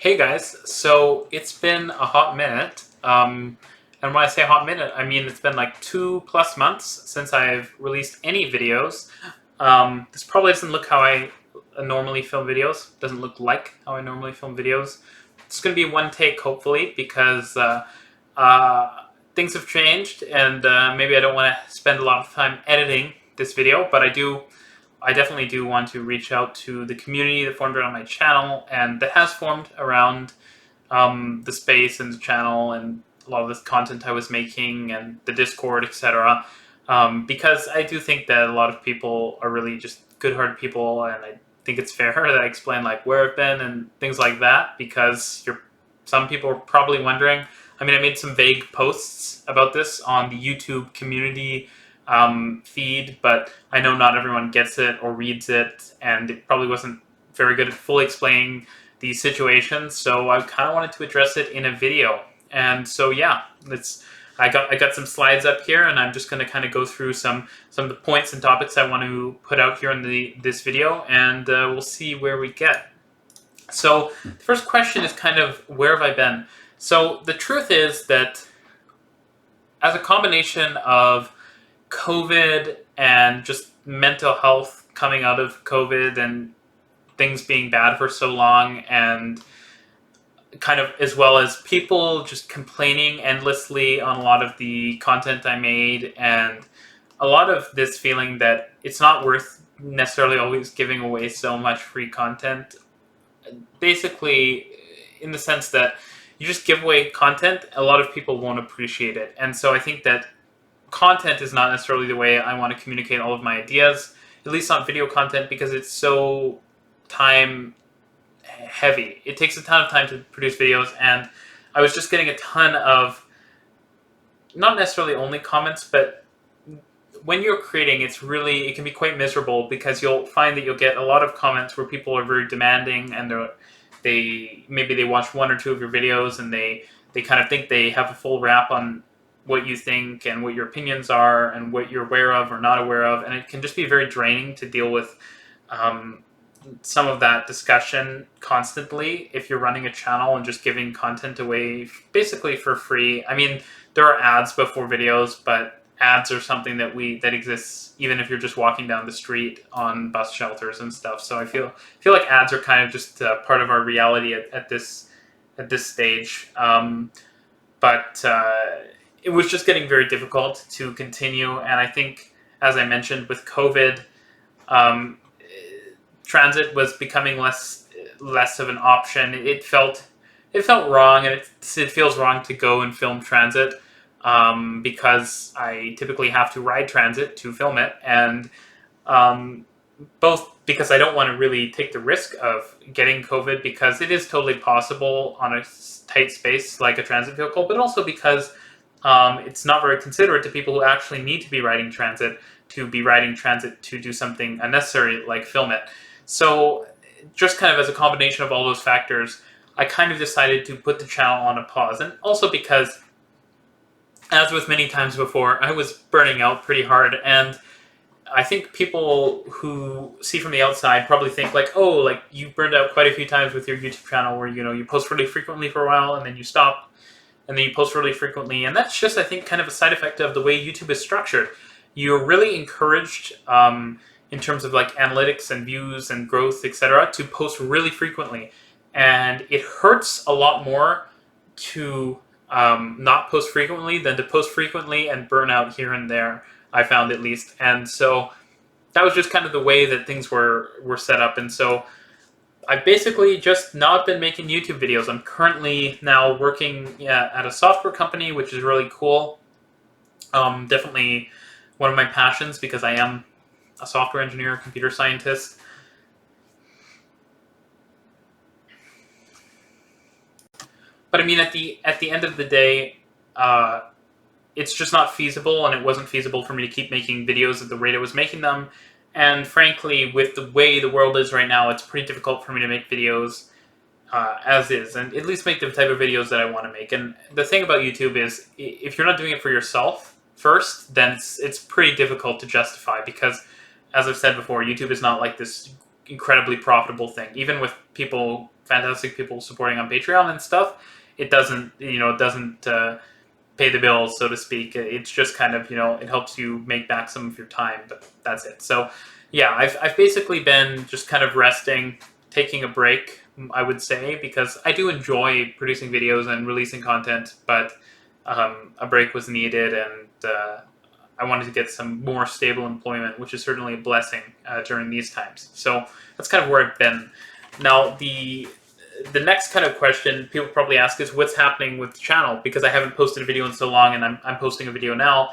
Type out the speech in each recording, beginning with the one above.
Hey guys, so it's been a hot minute. And when I say hot minute, I mean it's been like 2+ months since I've released any videos. This probably doesn't look how I normally film videos. Doesn't look like how I normally film videos. It's going to be one take, hopefully, because things have changed, and maybe I don't want to spend a lot of time editing this video, but I definitely do want to reach out to the community that formed around my channel and that has formed around the space and the channel and a lot of this content I was making and the Discord, etc. Because I do think that a lot of people are really just good-hearted people, and I think it's fair that I explain like where I've been and things like that, because some people are probably wondering. I mean, I made some vague posts about this on the YouTube community feed, but I know not everyone gets it or reads it, and it probably wasn't very good at fully explaining the situation, so I kind of wanted to address it in a video. And so yeah, I got some slides up here, and I'm just going to kind of go through some of the points and topics I want to put out here in this video, and we'll see where we get. So the first question is kind of, where have I been? So the truth is that as a combination of COVID and just mental health coming out of COVID and things being bad for so long, and kind of as well as people just complaining endlessly on a lot of the content I made, and a lot of this feeling that it's not worth necessarily always giving away so much free content. Basically, in the sense that you just give away content, a lot of people won't appreciate it. And so I think that content is not necessarily the way I want to communicate all of my ideas, at least not video content, because it's so time heavy. It takes a ton of time to produce videos, and I was just getting a ton of, not necessarily only comments, but when you're creating, it can be quite miserable, because you'll find that you'll get a lot of comments where people are very demanding, and maybe they watch one or two of your videos, and they kind of think they have a full wrap on what you think and what your opinions are and what you're aware of or not aware of, and it can just be very draining to deal with some of that discussion constantly if you're running a channel and just giving content away basically for free. I mean, there are ads before videos, but ads are something that exists even if you're just walking down the street on bus shelters and stuff. So I feel like ads are kind of just part of our reality at this stage. But it was just getting very difficult to continue, and I think, as I mentioned, with COVID, transit was becoming less of an option. It felt wrong, and it feels wrong to go and film transit, because I typically have to ride transit to film it, and both because I don't want to really take the risk of getting COVID, because it is totally possible on a tight space like a transit vehicle, but also because it's not very considerate to people who actually need to be riding transit to do something unnecessary like film it. So just kind of as a combination of all those factors, I kind of decided to put the channel on a pause. And also because, as with many times before, I was burning out pretty hard, and I think people who see from the outside probably think like, oh, like you burned out quite a few times with your YouTube channel where, you post really frequently for a while and then you stop, and then you post really frequently. And that's just, I think, kind of a side effect of the way YouTube is structured. You're really encouraged, in terms of like analytics and views and growth, etc., to post really frequently. And it hurts a lot more to not post frequently than to post frequently and burn out here and there, I found, at least. And so that was just kind of the way that things were set up. And so I've basically just not been making YouTube videos. I'm currently now working at a software company, which is really cool. Definitely one of my passions, because I am a software engineer, computer scientist. But I mean, at the end of the day, it's just not feasible, and it wasn't feasible for me to keep making videos at the rate I was making them. And frankly, with the way the world is right now, it's pretty difficult for me to make videos as is, and at least make the type of videos that I want to make. And the thing about YouTube is, if you're not doing it for yourself first, then it's pretty difficult to justify, because, as I've said before, YouTube is not like this incredibly profitable thing. Even with people fantastic people supporting on Patreon and stuff, it doesn't, pay the bills, so to speak. It's just kind of, it helps you make back some of your time, but that's it. So yeah, I've basically been just kind of resting, taking a break, I would say, because I do enjoy producing videos and releasing content, but a break was needed, and I wanted to get some more stable employment, which is certainly a blessing during these times. So that's kind of where I've been. Now, the next kind of question people probably ask is what's happening with the channel, because I haven't posted a video in so long, and I'm posting a video now.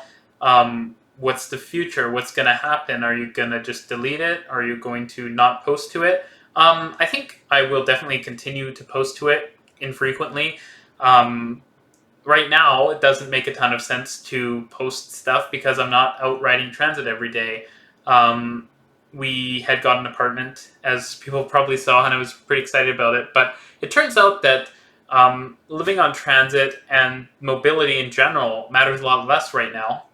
What's the future? What's going to happen? Are you going to just delete it? Are you going to not post to it? I think I will definitely continue to post to it infrequently. Right now, it doesn't make a ton of sense to post stuff because I'm not out riding transit every day. We had got an apartment, as people probably saw, and I was pretty excited about it. But it turns out that living on transit and mobility in general matters a lot less right now.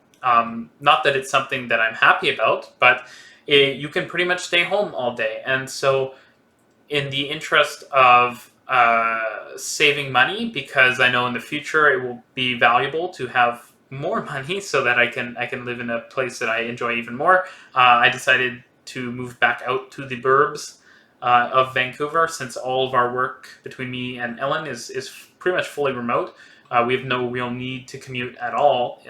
Not that it's something that I'm happy about, but you can pretty much stay home all day. And so in the interest of saving money, because I know in the future it will be valuable to have more money so that I can live in a place that I enjoy even more, I decided to move back out to the burbs of Vancouver, since all of our work between me and Ellen is pretty much fully remote. We have no real need to commute at all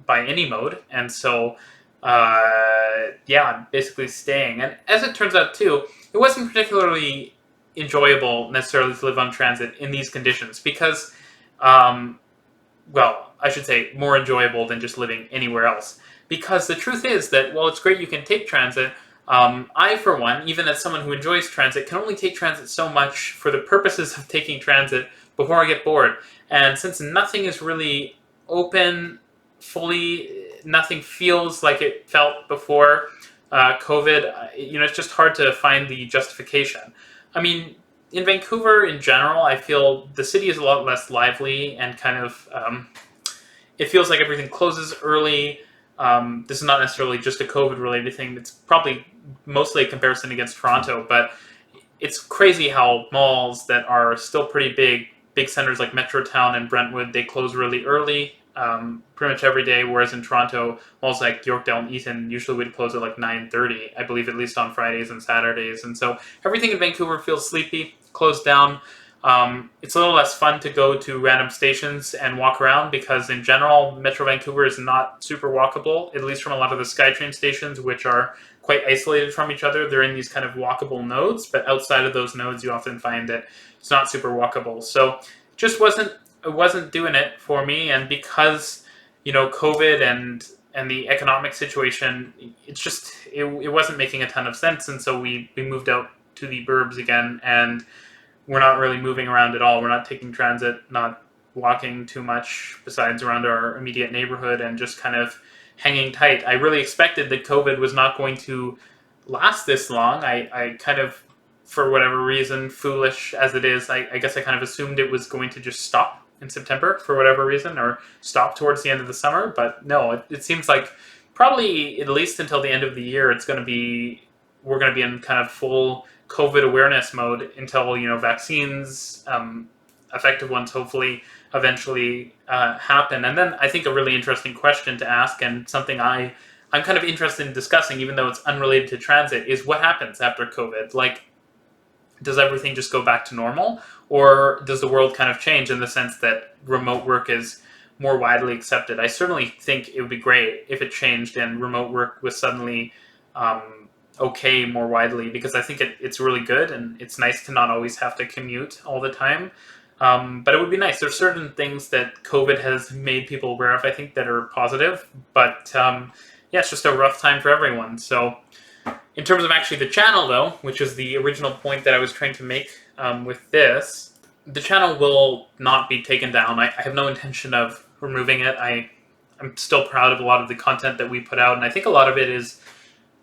by any mode, and so yeah, basically staying. And as it turns out too, it wasn't particularly enjoyable necessarily to live on transit in these conditions because, well, I should say more enjoyable than just living anywhere else. Because the truth is that, while it's great you can take transit, I, for one, even as someone who enjoys transit, can only take transit so much for the purposes of taking transit before I get bored. And since nothing is really open fully, nothing feels like it felt before COVID, it's just hard to find the justification. I mean, in Vancouver in general, I feel the city is a lot less lively and kind of, it feels like everything closes early. This is not necessarily just a COVID-related thing. It's probably mostly a comparison against Toronto, but it's crazy how malls that are still pretty big centers like Metrotown and Brentwood, they close really early, pretty much every day, whereas in Toronto, malls like Yorkdale and Eaton usually would close at like 9:30, I believe, at least on Fridays and Saturdays. And so everything in Vancouver feels sleepy, closed down. It's a little less fun to go to random stations and walk around because in general, Metro Vancouver is not super walkable, at least from a lot of the SkyTrain stations, which are quite isolated from each other. They're in these kind of walkable nodes, but outside of those nodes, you often find that it's not super walkable. So it just wasn't doing it for me. And because, COVID and the economic situation, it wasn't making a ton of sense. And so we moved out to the burbs again, and we're not really moving around at all. We're not taking transit, not walking too much besides around our immediate neighborhood, and just kind of hanging tight. I really expected that COVID was not going to last this long. I kind of, for whatever reason, foolish as it is, I guess I kind of assumed it was going to just stop in September for whatever reason, or stop towards the end of the summer. But no, it seems like probably at least until the end of the year, we're going to be in kind of full COVID awareness mode until, vaccines, effective ones, hopefully eventually happen. And then I think a really interesting question to ask, and something I'm kind of interested in discussing, even though it's unrelated to transit, is what happens after COVID? Like, does everything just go back to normal? Or does the world kind of change in the sense that remote work is more widely accepted? I certainly think it would be great if it changed and remote work was suddenly okay more widely, because I think it's really good, and it's nice to not always have to commute all the time. But it would be nice. There's certain things that COVID has made people aware of, I think, that are positive. But yeah, it's just a rough time for everyone. So in terms of actually the channel, though, which is the original point that I was trying to make with this, the channel will not be taken down. I have no intention of removing it. I'm still proud of a lot of the content that we put out, and I think a lot of it is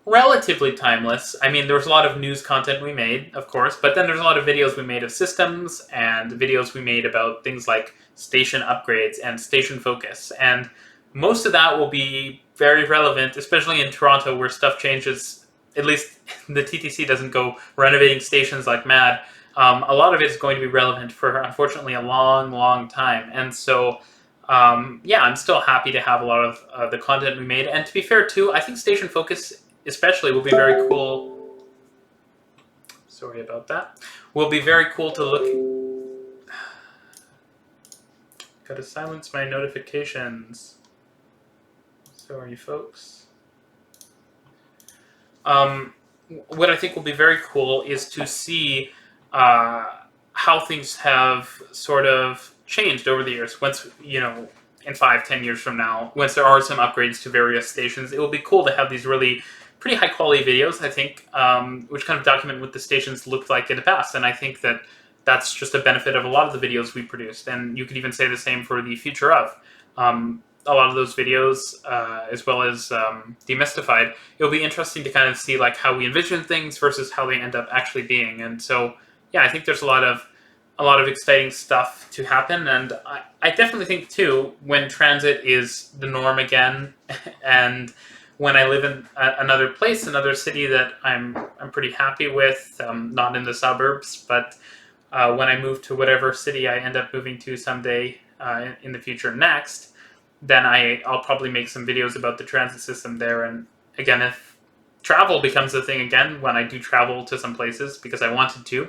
relatively timeless. I mean, there's a lot of news content we made, of course, but then there's a lot of videos we made of systems and videos we made about things like station upgrades and station focus. And most of that will be very relevant, especially in Toronto, where stuff changes. At least the TTC doesn't go renovating stations like mad. a lot of it is going to be relevant for, unfortunately, a long, long time. And so, yeah, I'm still happy to have a lot of the content we made. And to be fair, too, I think Station Focus especially will be very cool. Sorry about that. Will be very cool to look. Gotta silence my notifications. Sorry, folks. What I think will be very cool is to see how things have sort of changed over the years. Once, you know, in 5-10 years from now, once there are some upgrades to various stations, it will be cool to have these really pretty high quality videos, I think, which kind of document what the stations looked like in the past. And I think that that's just a benefit of a lot of the videos we produced. And you could even say the same for the future of. A lot of those videos, as well as Demystified, it'll be interesting to kind of see like how we envision things versus how they end up actually being. And so, yeah, I think there's a lot of exciting stuff to happen. And I definitely think too, when transit is the norm again, and when I live in another place, another city that I'm pretty happy with, not in the suburbs, but when I move to whatever city I end up moving to someday in the future next, then I'll probably make some videos about the transit system there. And again, if travel becomes a thing again, when I do travel to some places, because I wanted to,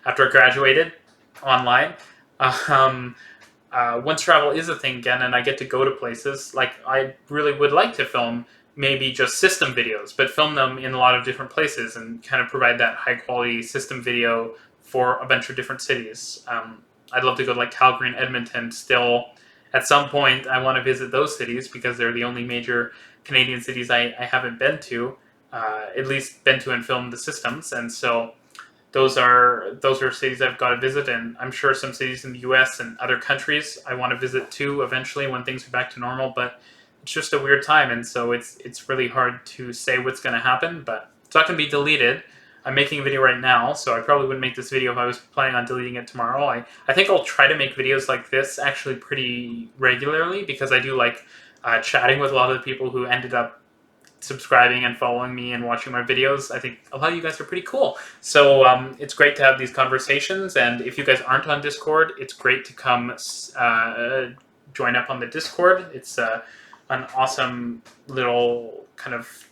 after I graduated online, once travel is a thing again and I get to go to places, like I really would like to film maybe just system videos, but film them in a lot of different places and kind of provide that high quality system video for a bunch of different cities. I'd love to go to like Calgary and Edmonton still. At some point, I want to visit those cities because they're the only major Canadian cities I haven't been to, at least been to and filmed the systems. And so those are cities I've got to visit, and I'm sure some cities in the U.S. and other countries I want to visit too eventually when things are back to normal. But it's just a weird time, and so it's really hard to say what's going to happen. But it's not going to be deleted. I'm making a video right now, so I probably wouldn't make this video if I was planning on deleting it tomorrow. I think I'll try to make videos like this actually pretty regularly because I do like chatting with a lot of the people who ended up subscribing and following me and watching my videos. I think a lot of you guys are pretty cool. So it's great to have these conversations, and if you guys aren't on Discord, it's great to come join up on the Discord. It's an awesome little kind of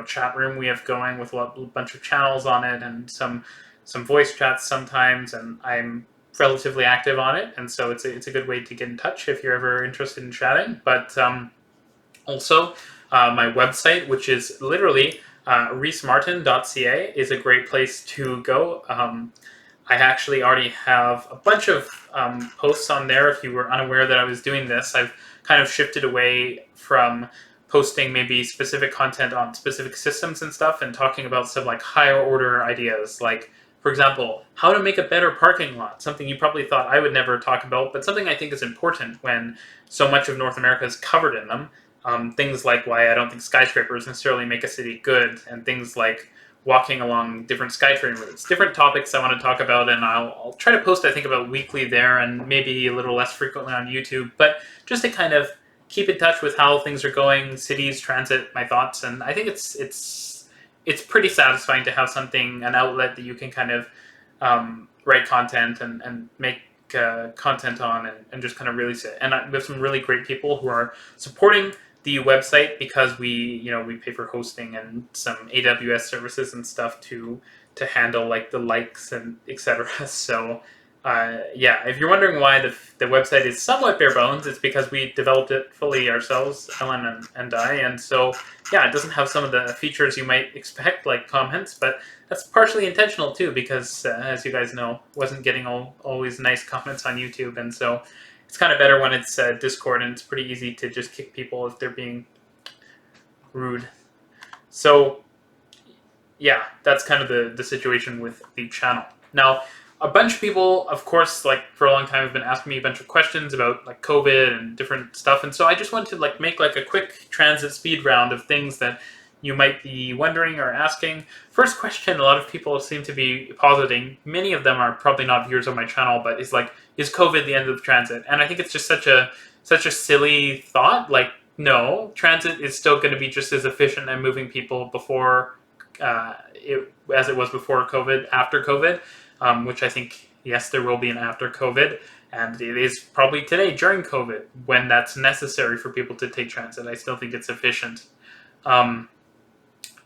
chat room we have going with a bunch of channels on it and some voice chats sometimes, and I'm relatively active on it, and so it's a good way to get in touch if you're ever interested in chatting. But also my website, which is literally reecemartin.ca, is a great place to go. I actually already have a bunch of posts on there. If you were unaware that I was doing this, I've kind of shifted away from posting maybe specific content on specific systems and stuff and talking about some like higher order ideas, like, for example, how to make a better parking lot, something you probably thought I would never talk about, but something I think is important when so much of North America is covered in them. Things like why I don't think skyscrapers necessarily make a city good, and things like walking along different SkyTrain routes, different topics I want to talk about, and I'll try to post, I think, about weekly there and maybe a little less frequently on YouTube, but just to kind of keep in touch with how things are going, cities, transit, my thoughts. And I think it's pretty satisfying to have something, an outlet that you can kind of write content and make content on and just kind of release it. And we have some really great people who are supporting the website because we pay for hosting and some AWS services and stuff to handle like the likes and etc. So yeah, if you're wondering why the website is somewhat bare bones, it's because we developed it fully ourselves, Ellen and I, and so yeah, it doesn't have some of the features you might expect, like comments, but that's partially intentional too, because as you guys know, wasn't getting always nice comments on YouTube, and so it's kind of better when it's Discord, and it's pretty easy to just kick people if they're being rude. So yeah, that's kind of the situation with the channel. Now, a bunch of people, of course, like for a long time have been asking me a bunch of questions about like COVID and different stuff, and so I just wanted to like make like a quick transit speed round of things that you might be wondering or asking. First question a lot of people seem to be positing, many of them are probably not viewers of my channel, but is like, is COVID the end of the transit? And I think it's just such a silly thought. Like, no, transit is still going to be just as efficient at moving people before as it was before COVID, after COVID. which I think, yes, there will be an after COVID, and it is probably today during COVID when that's necessary for people to take transit. I still think it's efficient. Um,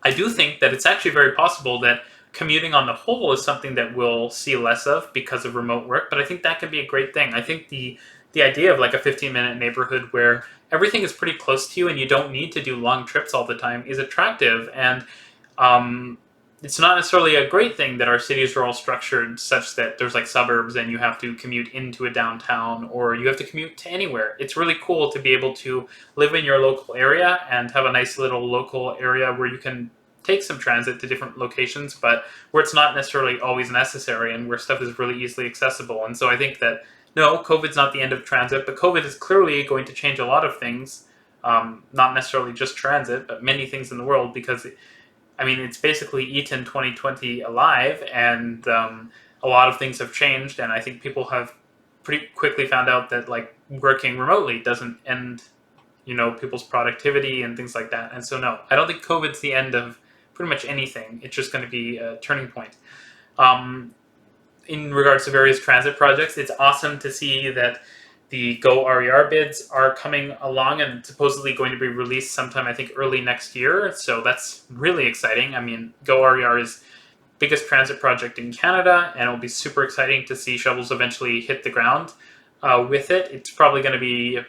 I do think that it's actually very possible that commuting on the whole is something that we'll see less of because of remote work, but I think that could be a great thing. I think the idea of like a 15-minute neighborhood where everything is pretty close to you and you don't need to do long trips all the time is attractive. And um, it's not necessarily a great thing that our cities are all structured such that there's like suburbs and you have to commute into a downtown or you have to commute to anywhere. It's really cool to be able to live in your local area and have a nice little local area where you can take some transit to different locations, but where it's not necessarily always necessary and where stuff is really easily accessible. And so I think that no, COVID's not the end of transit, but COVID is clearly going to change a lot of things, not necessarily just transit, but many things in the world because I mean, it's basically eaten 2020 alive, and a lot of things have changed, and I think people have pretty quickly found out that like working remotely doesn't end, people's productivity and things like that. And so, no, I don't think COVID's the end of pretty much anything. It's just going to be a turning point. Um, in regards to various transit projects, it's awesome to see that the Go RER bids are coming along and supposedly going to be released sometime, I think, early next year. So that's really exciting. I mean, Go RER is the biggest transit project in Canada, and it'll be super exciting to see shovels eventually hit the ground with it. It's probably going to be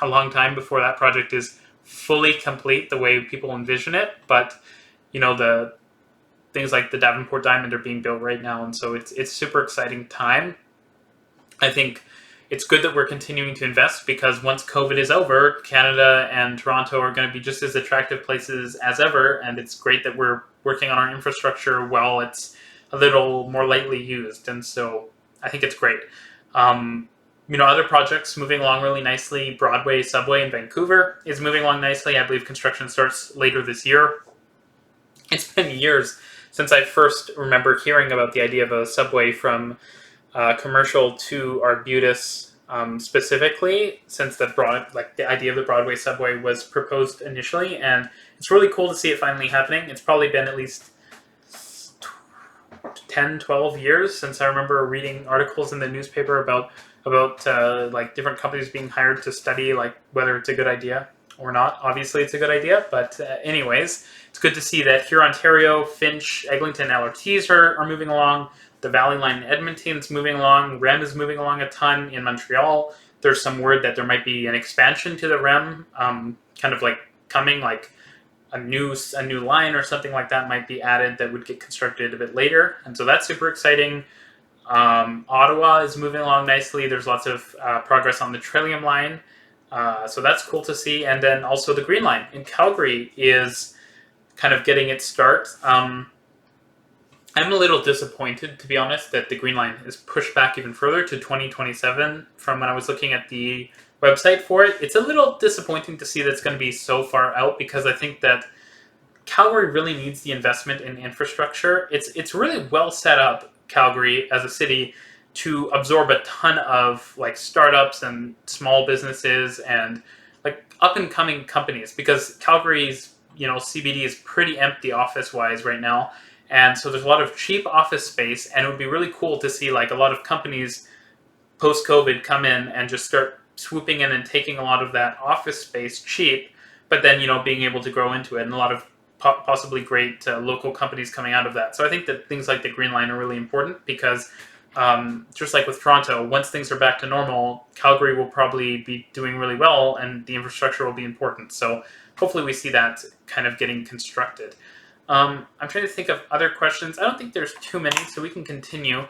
a long time before that project is fully complete the way people envision it. But, the things like the Davenport Diamond are being built right now, and so it's super exciting time. I think it's good that we're continuing to invest because once COVID is over, Canada and Toronto are going to be just as attractive places as ever, and it's great that we're working on our infrastructure while it's a little more lightly used, and so I think it's great. Other projects moving along really nicely. Broadway subway in Vancouver is moving along nicely. I believe construction starts later this year. It's been years since I first remember hearing about the idea of a subway from commercial to Arbutus specifically, since the idea of the Broadway subway was proposed initially, and it's really cool to see it finally happening. It's probably been at least 10, 12 years since I remember reading articles in the newspaper about like different companies being hired to study like whether it's a good idea or not. Obviously, it's a good idea, but anyways, it's good to see that here Ontario, Finch, Eglinton, LRTs are moving along. The Valley Line in Edmonton's moving along. REM is moving along a ton in Montreal. There's some word that there might be an expansion to the REM, kind of like coming, like a new line or something like that might be added that would get constructed a bit later. And so that's super exciting. Ottawa is moving along nicely. There's lots of progress on the Trillium line. So that's cool to see. And then also the Green Line in Calgary is kind of getting its start. I'm a little disappointed, to be honest, that the Green Line is pushed back even further to 2027 from when I was looking at the website for it. It's a little disappointing to see that it's going to be so far out because I think that Calgary really needs the investment in infrastructure. It's really well set up, Calgary, as a city to absorb a ton of like startups and small businesses and like up and coming companies because Calgary's CBD is pretty empty office wise right now. And so there's a lot of cheap office space, and it would be really cool to see like a lot of companies post-COVID come in and just start swooping in and taking a lot of that office space cheap, but then being able to grow into it, and a lot of possibly great local companies coming out of that. So I think that things like the Green Line are really important because just like with Toronto, once things are back to normal, Calgary will probably be doing really well, and the infrastructure will be important. So hopefully we see that kind of getting constructed. I'm trying to think of other questions. I don't think there's too many, so we can continue.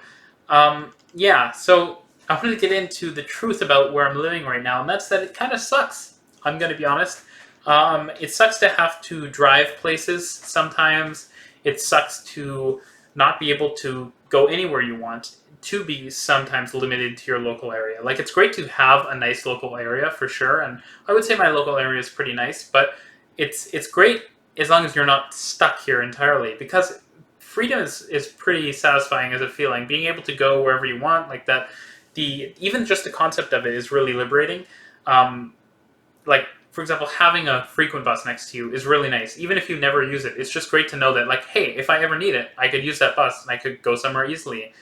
So I wanted to get into the truth about where I'm living right now, and that's that it kind of sucks. I'm going to be honest. It sucks to have to drive places sometimes. It sucks to not be able to go anywhere you want, to be sometimes limited to your local area. Like, it's great to have a nice local area for sure, and I would say my local area is pretty nice, but it's great as long as you're not stuck here entirely, because freedom is pretty satisfying as a feeling. Being able to go wherever you want, like that, even just the concept of it is really liberating. Like, for example, having a frequent bus next to you is really nice. Even if you never use it, it's just great to know that, like, hey, if I ever need it, I could use that bus and I could go somewhere easily.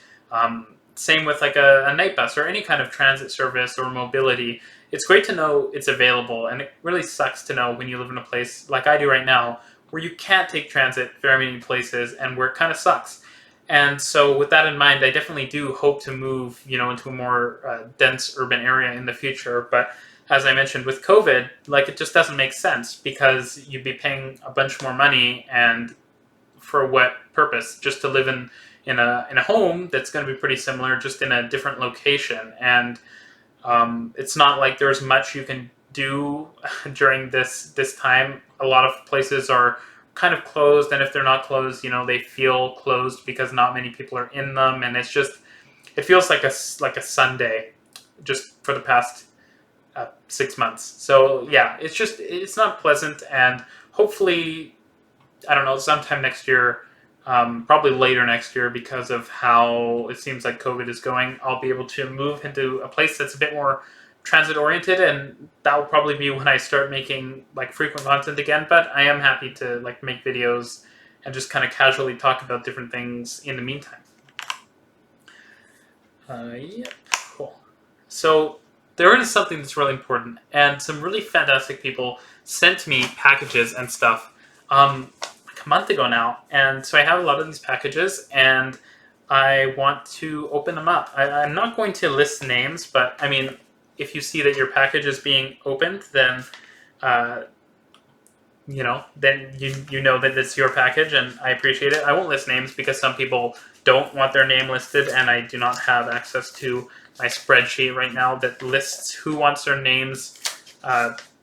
Same with like a night bus or any kind of transit service or mobility. It's great to know it's available, and it really sucks to know when you live in a place like I do right now where you can't take transit very many places and where it kind of sucks. And so with that in mind, I definitely do hope to move, into a more dense urban area in the future. But as I mentioned with COVID, like it just doesn't make sense because you'd be paying a bunch more money, and for what purpose? Just to live in a home that's going to be pretty similar, just in a different location. And it's not like there's much you can do during this time. A lot of places are kind of closed, and if they're not closed, they feel closed because not many people are in them, and it feels like a Sunday, just for the past 6 months. So yeah, it's not pleasant, and hopefully, I don't know, sometime next year, probably later next year, because of how it seems like COVID is going, I'll be able to move into a place that's a bit more transit oriented, and that will probably be when I start making like frequent content again. But I am happy to like make videos and just kind of casually talk about different things in the meantime. Yep, cool. So there is something that's really important, and some really fantastic people sent me packages and stuff like a month ago now, and so I have a lot of these packages, and I want to open them up. I'm not going to list names, but I mean, if you see that your package is being opened, then then you know that it's your package, and I appreciate it. I won't list names because some people don't want their name listed, and I do not have access to my spreadsheet right now that lists who wants their names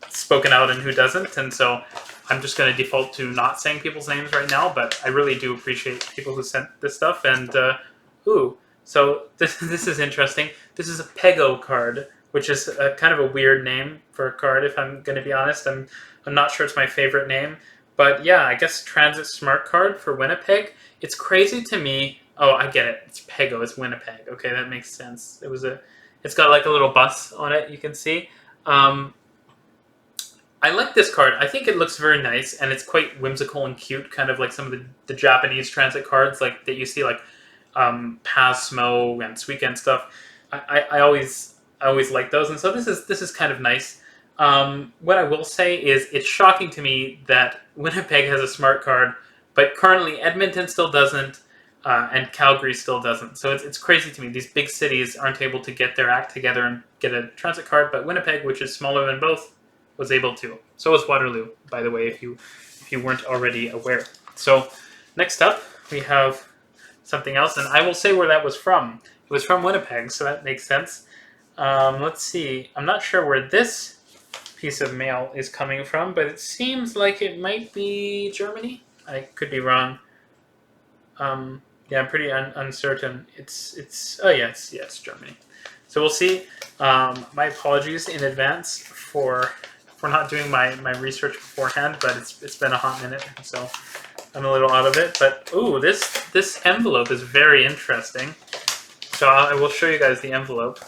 spoken out and who doesn't, and so I'm just going to default to not saying people's names right now. But I really do appreciate people who sent this stuff, and so this is interesting. This is a Pego card, which is kind of a weird name for a card, if I'm going to be honest. I'm not sure it's my favorite name. But yeah, I guess Transit Smart Card for Winnipeg. It's crazy to me. Oh, I get it. It's Pego. It's Winnipeg. Okay, that makes sense. It's got like a little bus on it, you can see. I like this card. I think it looks very nice, and it's quite whimsical and cute, kind of like some of the Japanese transit cards like that you see, like Pasmo and Suica stuff. I always like those, and so this is kind of nice. What I will say is it's shocking to me that Winnipeg has a smart card, but currently Edmonton still doesn't, and Calgary still doesn't. So it's crazy to me. These big cities aren't able to get their act together and get a transit card, but Winnipeg, which is smaller than both, was able to. So was Waterloo, by the way, if you weren't already aware. So next up, we have something else, and I will say where that was from. It was from Winnipeg, so that makes sense. Let's see. I'm not sure where this piece of mail is coming from, but it seems like it might be Germany. I could be wrong. Yeah, I'm pretty uncertain. It's Germany. So we'll see. My apologies in advance for not doing my research beforehand, but it's been a hot minute, so I'm a little out of it. But ooh, this envelope is very interesting. So I will show you guys the envelope.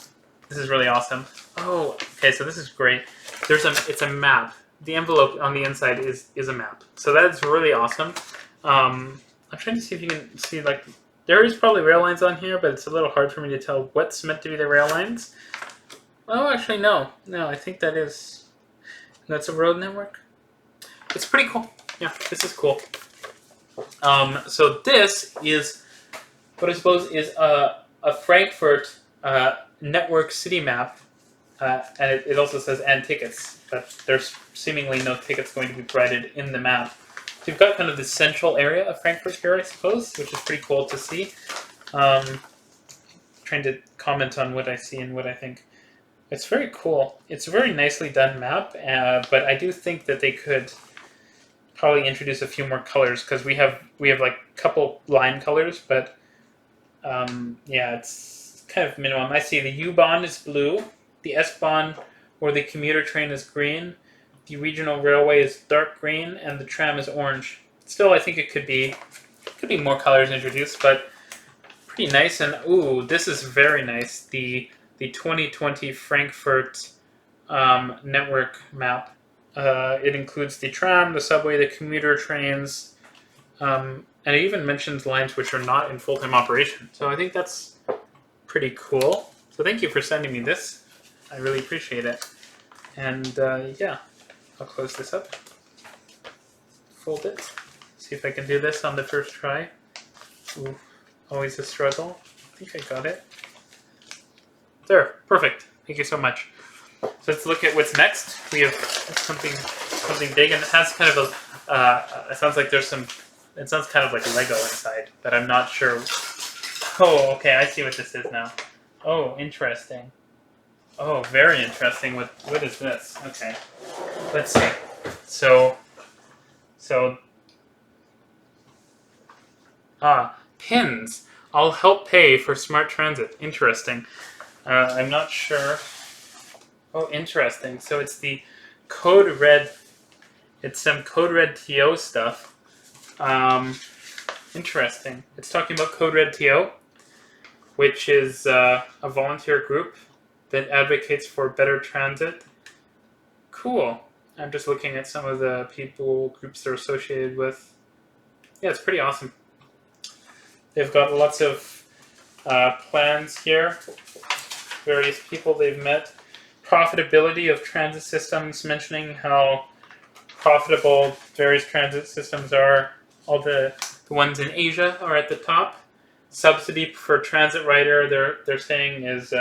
This is really awesome. Oh, okay, so this is great. It's a map. The envelope on the inside is a map. So that's really awesome. I'm trying to see if you can see, like, there is probably rail lines on here, but it's a little hard for me to tell what's meant to be the rail lines. Oh, actually, no. No, I think that's a road network. It's pretty cool. Yeah, this is cool. So this is what I suppose is a Frankfurt network city map, and it also says "and tickets," but there's seemingly no tickets going to be provided in the map. So you've got kind of the central area of Frankfurt here, I suppose, which is pretty cool to see. Trying to comment on what I see and what I think. It's very cool. It's a very nicely done map, but I do think that they could probably introduce a few more colors, because we have like a couple line colors, but yeah, it's kind of minimum. I see the U-Bahn is blue, the S-Bahn or the commuter train is green, the regional railway is dark green, and the tram is orange. Still, I think it could be more colors introduced, but pretty nice. And ooh, this is very nice. The 2020 Frankfurt network map. It includes the tram, the subway, the commuter trains, and it even mentions lines which are not in full-time operation. So I think that's pretty cool. So thank you for sending me this. I really appreciate it. And yeah, I'll close this up. Fold it. See if I can do this on the first try. Ooh, always a struggle. I think I got it. There, perfect. Thank you so much. So let's look at what's next. We have something big, and it has kind of a. It sounds like there's some. It sounds kind of like Lego inside, but I'm not sure. Oh, okay. I see what this is now. Oh, interesting. Oh, very interesting. What is this? Okay, let's see. So pins. I'll help pay for smart transit. Interesting. I'm not sure. Oh, interesting. So it's the Code Red. It's some Code Red TO stuff. Interesting. It's talking about Code Red TO, which is a volunteer group that advocates for better transit. Cool. I'm just looking at some of the groups they're associated with. Yeah, it's pretty awesome. They've got lots of plans here. Various people they've met. Profitability of transit systems, mentioning how profitable various transit systems are. All the ones in Asia are at the top. Subsidy for transit rider, they're saying is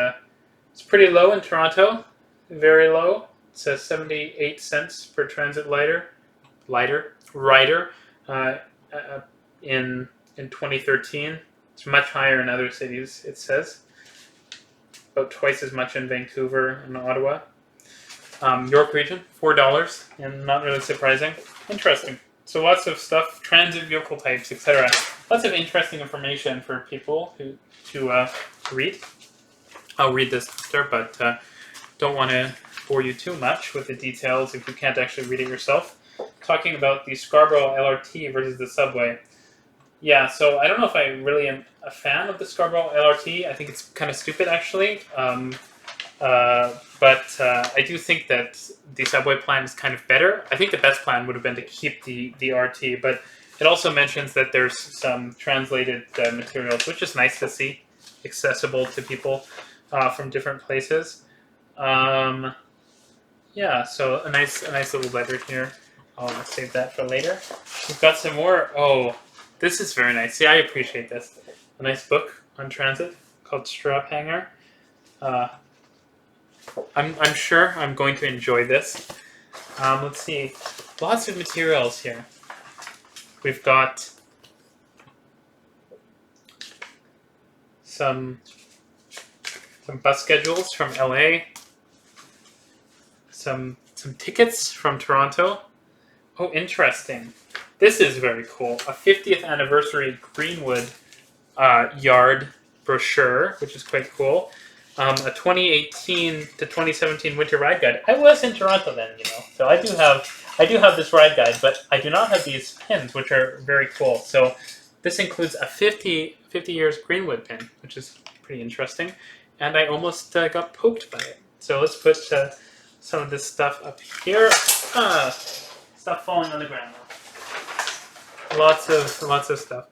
it's pretty low in Toronto, very low. It says 78 cents per transit rider in 2013. It's much higher in other cities, it says. About twice as much in Vancouver and Ottawa. York Region, $4, and not really surprising. Interesting. So lots of stuff, transit vehicle types, etc. Lots of interesting information for people to read. I'll read this after, but don't want to bore you too much with the details if you can't actually read it yourself. Talking about the Scarborough LRT versus the subway. Yeah, so I don't know if I really am a fan of the Scarborough LRT. I think it's kind of stupid, actually. But I do think that the subway plan is kind of better. I think the best plan would have been to keep the RT, but it also mentions that there's some translated materials, which is nice to see, accessible to people from different places. Yeah, so a nice little letter here. I'll save that for later. We've got some more. Oh, this is very nice. See, I appreciate this. A nice book on transit called Strap Hanger. I'm sure I'm going to enjoy this. Let's see. Lots of materials here. We've got some bus schedules from LA. Some tickets from Toronto. Oh, interesting. This is very cool. A 50th anniversary Greenwood yard brochure, which is quite cool. A 2018 to 2017 winter ride guide. I was in Toronto then, so I do have this ride guide, but I do not have these pins, which are very cool. So this includes a 50 years Greenwood pin, which is pretty interesting, and I almost got poked by it. So let's put some of this stuff up here. Stuff falling on the ground now. Lots of stuff.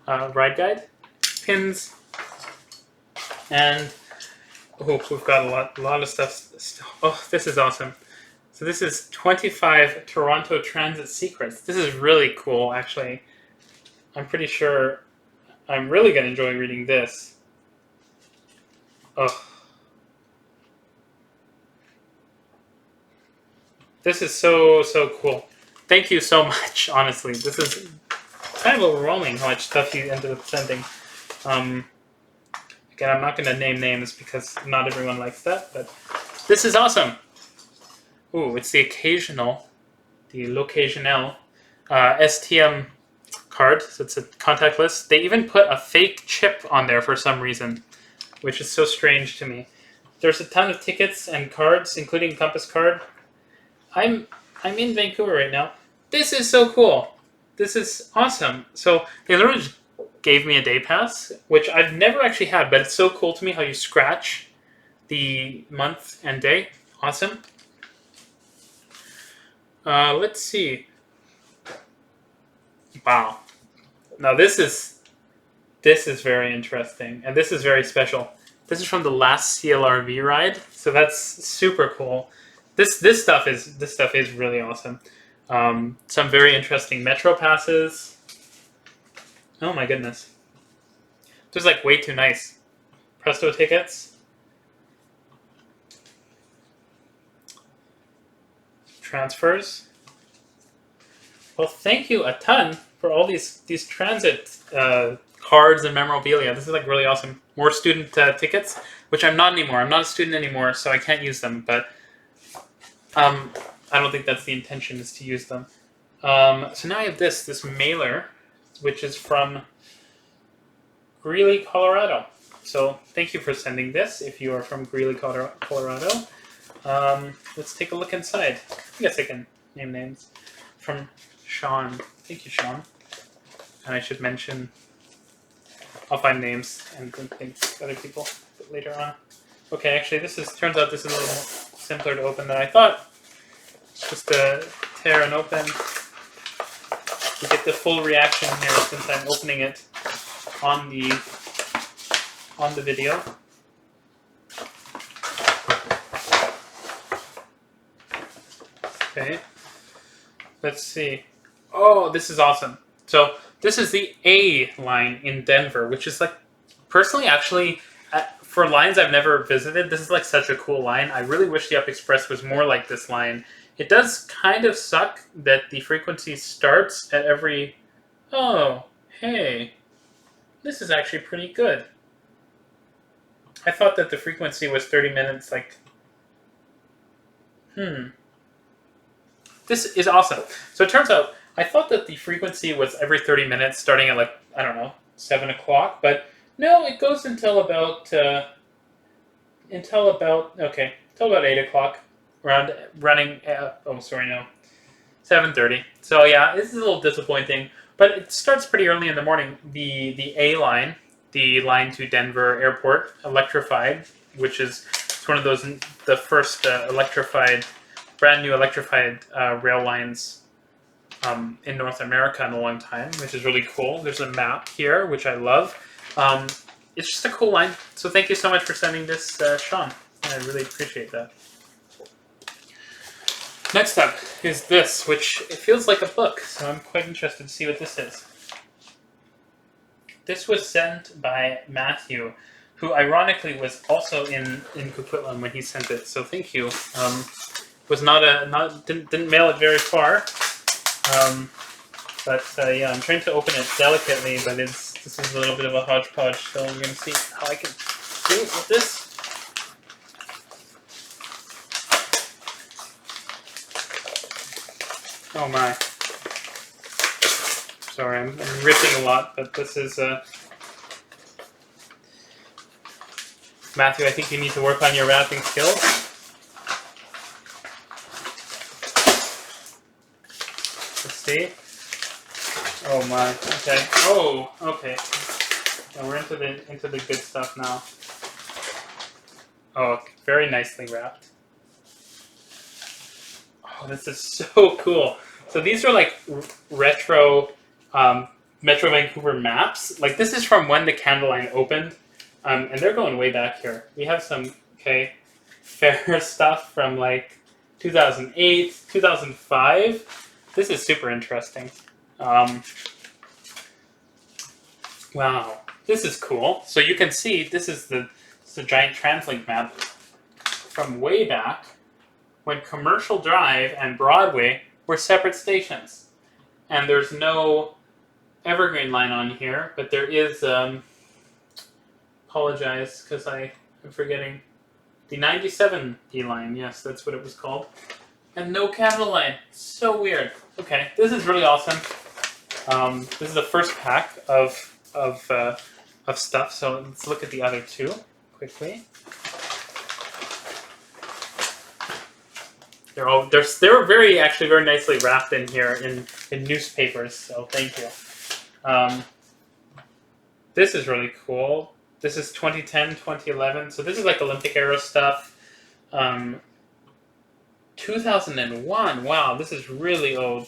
Ride guide, pins, and oh, we've got a lot of stuff. Oh, this is awesome. So this is 25 Toronto Transit Secrets. This is really cool, actually. I'm pretty sure I'm really going to enjoy reading this. Oh. This is so cool. Thank you so much, honestly. This is kind of overwhelming how much stuff you ended up sending. Again, I'm not going to name names because not everyone likes that, but this is awesome. Ooh, it's the l'occasional STM card, so it's a contactless. They even put a fake chip on there for some reason, which is so strange to me. There's a ton of tickets and cards, including Compass card. I'm in Vancouver right now. This is so cool. This is awesome. So they literally just gave me a day pass, which I've never actually had, but it's so cool to me how you scratch the month and day. Awesome. Let's see. Wow. Now this is very interesting, and this is very special. This is from the last CLRV ride, so that's super cool. This stuff is really awesome. Some very interesting Metro passes. Oh my goodness. This is like way too nice. Presto tickets. Transfers. Well, thank you a ton for all these transit cards and memorabilia. This is like really awesome. More student tickets, which I'm not anymore. I'm not a student anymore, so I can't use them. But I don't think that's the intention, is to use them. So now I have this mailer, which is from Greeley, Colorado. So thank you for sending this, if you are from Greeley, Colorado. Let's take a look inside. I guess I can name names. From Sean. Thank you, Sean. And I should mention, I'll find names and things other people later on. Okay, actually, turns out this is a little more simpler to open than I thought. It's just to tear and open. You get the full reaction here since I'm opening it on the video. Okay. Let's see. Oh, this is awesome. So this is the A line in Denver, which is like, personally, actually, for lines I've never visited, this is like such a cool line. I really wish the Up Express was more like this line. It does kind of suck that the frequency starts at every... Oh, hey. This is actually pretty good. I thought that the frequency was 30 minutes, like... This is awesome. So it turns out, I thought that the frequency was every 30 minutes, starting at like, I don't know, 7 o'clock, but no, it goes until about 8 o'clock, running, 7:30. So yeah, this is a little disappointing, but it starts pretty early in the morning. The A line, the line to Denver Airport, electrified, which is one of those, the first brand new electrified rail lines in North America in a long time, which is really cool. There's a map here, which I love. It's just a cool line. So thank you so much for sending this, Sean. I really appreciate that. Next up is this, which it feels like a book, so I'm quite interested to see what this is. This was sent by Matthew, who ironically was also in Coquitlam when he sent it. So thank you. Was didn't mail it very far, yeah, I'm trying to open it delicately, but this is a little bit of a hodgepodge. So I'm going to see how I can do it with this. Oh my! Sorry, I'm ripping a lot, but this is Matthew. I think you need to work on your wrapping skills. See? Oh my. Okay. Oh, okay. Yeah, we're into the good stuff now. Oh, very nicely wrapped. Oh, this is so cool. So these are like retro Metro Vancouver maps. Like this is from when the Canada Line opened, and they're going way back here. We have some fair stuff from like 2008, 2005. This is super interesting. Wow, this is cool. So you can see this is the giant TransLink map from way back when Commercial Drive and Broadway were separate stations. And there's no Evergreen line on here, but there is, apologize because I'm forgetting, the 97D line. Yes, that's what it was called. And no Canada Line. So weird. Okay, this is really awesome. This is the first pack of stuff. So let's look at the other two quickly. They're very nicely wrapped in here in newspapers. So thank you. This is really cool. This is 2010, 2011. So this is like Olympic era stuff. 2001. Wow, this is really old.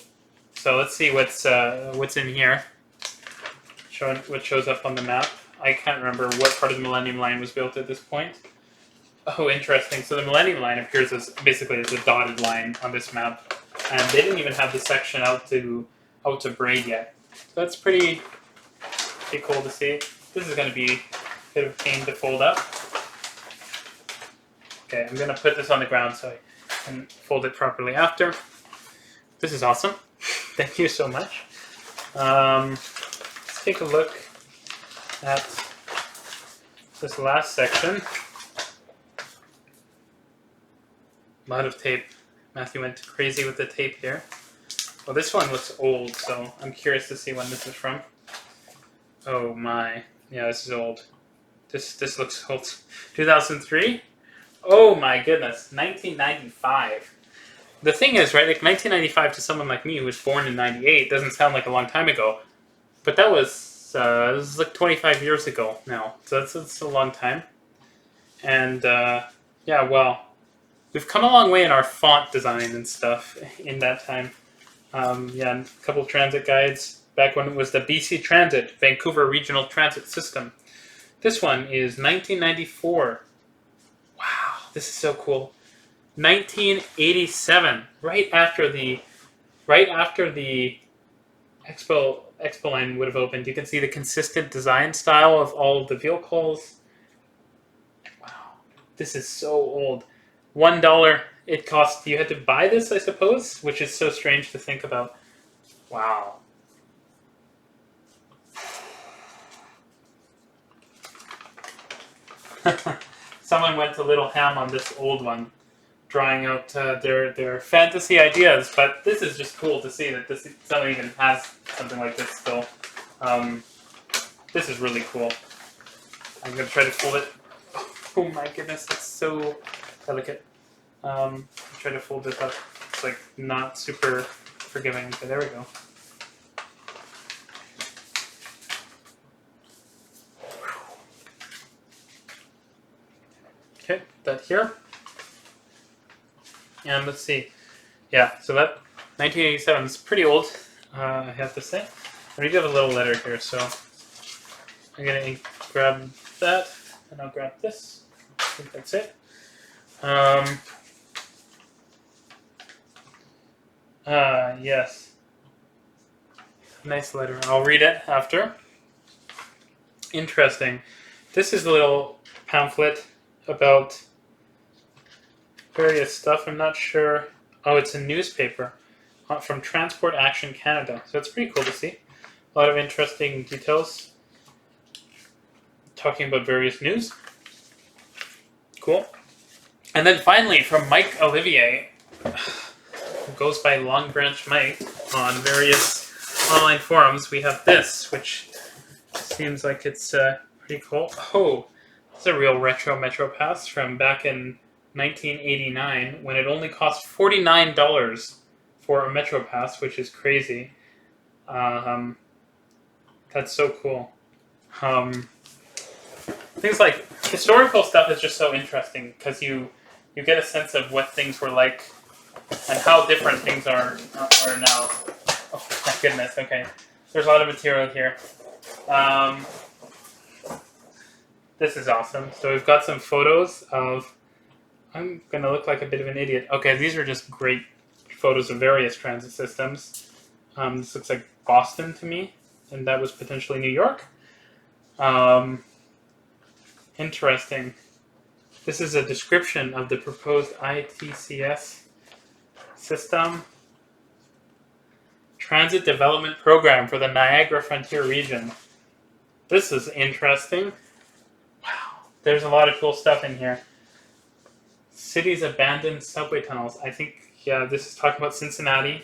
So let's see what's in here. What shows up on the map. I can't remember what part of the Millennium Line was built at this point. Oh, interesting. So the Millennium Line appears as basically as a dotted line on this map, and they didn't even have the section out to Braid yet. So that's pretty cool to see. This is going to be a bit of a pain to fold up. Okay, I'm going to put this on the ground so I can fold it properly after. This is awesome. Thank you so much. Let's take a look at this last section. A lot of tape. Matthew went crazy with the tape here. Well, this one looks old, so I'm curious to see when this is from. Oh my. Yeah, this is old. This looks old. 2003? Oh my goodness. 1995. The thing is, right, like 1995 to someone like me who was born in 98 doesn't sound like a long time ago. But that was, this is like 25 years ago now. So that's a long time. And, yeah, well, we've come a long way in our font design and stuff in that time. Yeah, a couple of transit guides back when it was the BC Transit, Vancouver Regional Transit System. This one is 1994. Wow, this is so cool. 1987, right after the Expo line would have opened. You can see the consistent design style of all of the vehicles. Wow, this is so old. $1 it cost. You had to buy this, I suppose, which is so strange to think about. Wow. Someone went a little ham on this old one, drawing out their fantasy ideas, but this is just cool to see that someone even has something like this still. This is really cool. I'm going to try to fold it. Oh my goodness, it's so delicate. Try to fold this up. It's like not super forgiving, but there we go. Okay, that here. And let's see. Yeah, so that 1987 is pretty old, I have to say. I do have a little letter here, so I'm going to grab that, and I'll grab this. I think that's it. Yes. Nice letter. I'll read it after. Interesting. This is a little pamphlet about various stuff. I'm not sure. Oh, it's a newspaper from Transport Action Canada. So it's pretty cool to see. A lot of interesting details. Talking about various news. Cool. And then finally, from Mike Olivier, who goes by Long Branch Mike on various online forums, we have this, which seems like it's pretty cool. Oh, it's a real retro Metro Pass from back in 1989, when it only cost $49 for a Metro Pass, which is crazy. That's so cool. Things like historical stuff is just so interesting because you get a sense of what things were like and how different things are now. Oh my goodness! Okay, there's a lot of material here. This is awesome. So we've got some photos of. I'm gonna look like a bit of an idiot. Okay, these are just great photos of various transit systems. This looks like Boston to me, and that was potentially New York. Interesting. This is a description of the proposed ITCS system. Transit Development Program for the Niagara Frontier Region. This is interesting. Wow. There's a lot of cool stuff in here. City's abandoned subway tunnels. I think, yeah, this is talking about Cincinnati.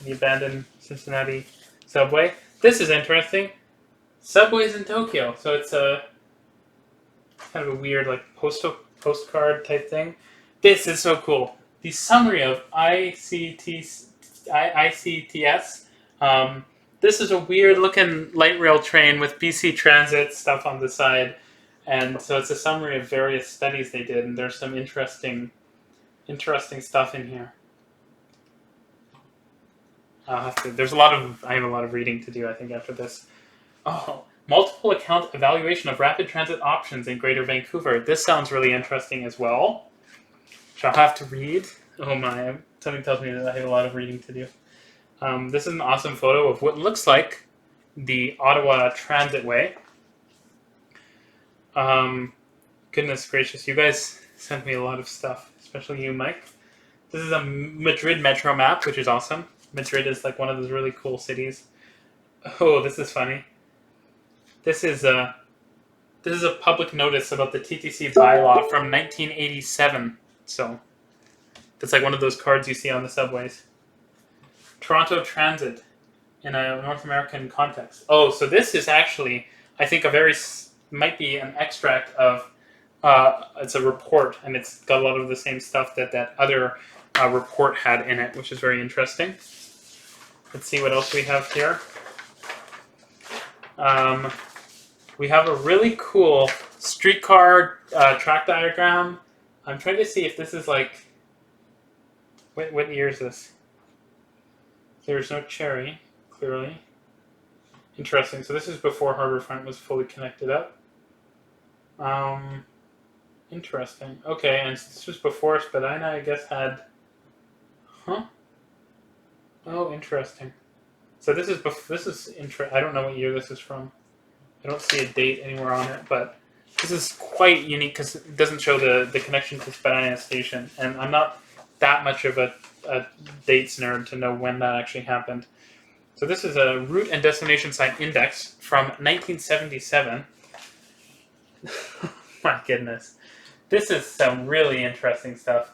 The abandoned Cincinnati subway. This is interesting. Subways in Tokyo. So it's a kind of a weird, like, postcard type thing. This is so cool. The summary of ICTS. This is a weird looking light rail train with BC Transit stuff on the side. And so it's a summary of various studies they did, and there's some interesting stuff in here. I have a lot of reading to do, I think, after this. Oh, Multiple account evaluation of rapid transit options in Greater Vancouver. This sounds really interesting as well, which I'll have to read. Oh my, something tells me that I have a lot of reading to do. This is an awesome photo of what looks like the Ottawa Transitway. Goodness gracious, you guys sent me a lot of stuff, especially you, Mike. This is a Madrid metro map, which is awesome. Madrid is like one of those really cool cities. Oh, this is funny. This is a public notice about the TTC bylaw from 1987. So that's like one of those cards you see on the subways. Toronto Transit in a North American context. Oh, so this is actually, I think, might be an extract of. It's a report, and it's got a lot of the same stuff that other report had in it, which is very interesting. Let's see what else we have here. We have a really cool streetcar track diagram. I'm trying to see if this is like... What year is this? There's no cherry, clearly. Interesting. So this is before Harbourfront was fully connected up. Interesting. Okay, and this was before Spadina, I guess, had... Huh? Oh, interesting. So this is I don't know what year this is from. I don't see a date anywhere on it, but this is quite unique because it doesn't show the connection to Spadina Station, and I'm not that much of a dates nerd to know when that actually happened. So this is a route and destination site index from 1977. My goodness. This is some really interesting stuff.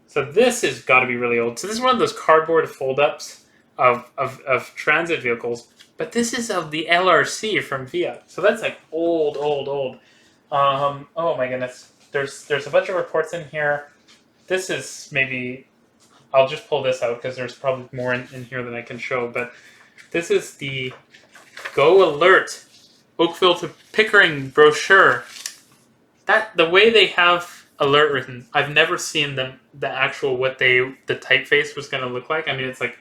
So this has got to be really old. So this is one of those cardboard fold-ups of transit vehicles. But this is of the LRC from Via. So that's like old. Oh my goodness. There's a bunch of reports in here. This is maybe... I'll just pull this out because there's probably more in here than I can show. But this is the Go Alert Oakville to Pickering brochure. The way they have alert written, I've never seen the actual the typeface was going to look like. I mean, it's like,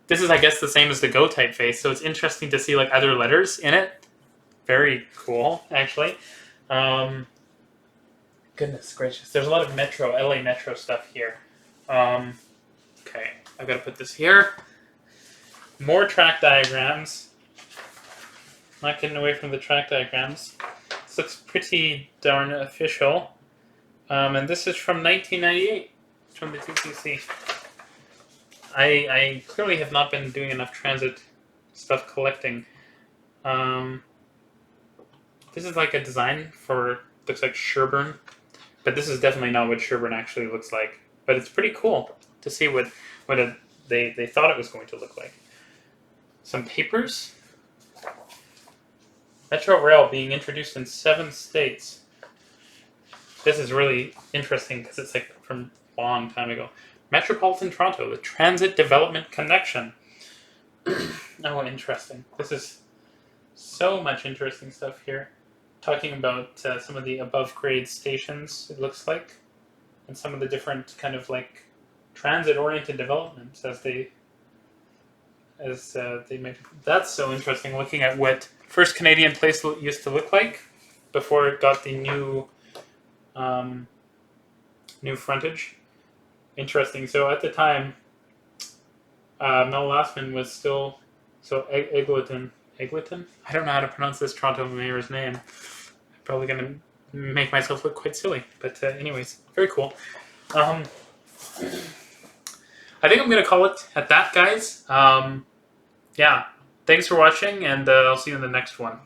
this is, I guess, the same as the Go typeface, so it's interesting to see like other letters in it. Very cool, actually. Goodness gracious, there's a lot of LA Metro stuff here. Okay, I've got to put this here. More track diagrams. Not getting away from the track diagrams. This looks pretty darn official. And this is from 1998, from the TTC. I clearly have not been doing enough transit stuff collecting. This is like a design for, looks like Sherburne. But this is definitely not what Sherburne actually looks like. But it's pretty cool to see what they thought it was going to look like. Some papers. Metro Rail being introduced in 7 states. This is really interesting because it's like from a long time ago. Metropolitan Toronto, the Transit Development Connection. Oh, interesting. This is so much interesting stuff here. Talking about some of the above-grade stations, it looks like, and some of the different kind of like transit-oriented developments as they make. That's so interesting. Looking at what First Canadian Place used to look like before it got the new frontage. Interesting. So at the time, Mel Lastman was still Eglinton. Eglinton? I don't know how to pronounce this Toronto mayor's name. I'm probably going to make myself look quite silly. But anyways, very cool. I think I'm going to call it at that, guys. Yeah. Thanks for watching, and I'll see you in the next one.